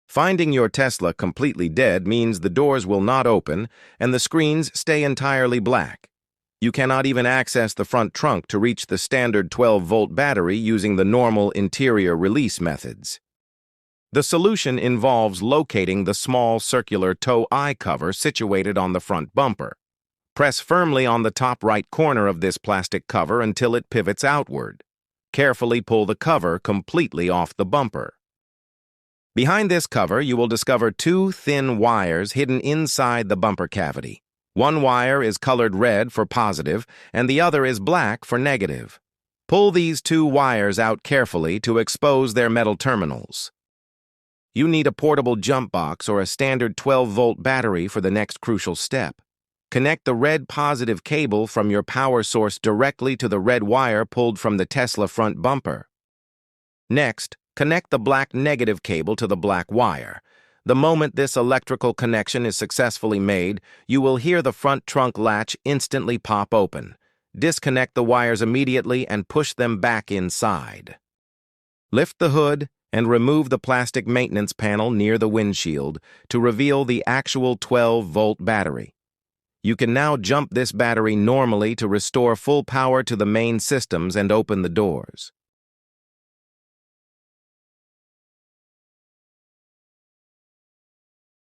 Finding your Tesla completely dead means the doors will not open and the screens stay entirely black. You cannot even access the front trunk to reach the standard 12-volt battery using the normal interior release methods. The solution involves locating the small circular tow eye cover situated on the front bumper. Press firmly on the top right corner of this plastic cover until it pivots outward. Carefully pull the cover completely off the bumper. Behind this cover, you will discover two thin wires hidden inside the bumper cavity. One wire is colored red for positive, and the other is black for negative. Pull these two wires out carefully to expose their metal terminals. You need a portable jump box or a standard 12-volt battery for the next crucial step. Connect the red positive cable from your power source directly to the red wire pulled from the Tesla front bumper. Next, connect the black negative cable to the black wire. The moment this electrical connection is successfully made, you will hear the front trunk latch instantly pop open. Disconnect the wires immediately and push them back inside. Lift the hood and remove the plastic maintenance panel near the windshield to reveal the actual 12-volt battery. You can now jump this battery normally to restore full power to the main systems and open the doors.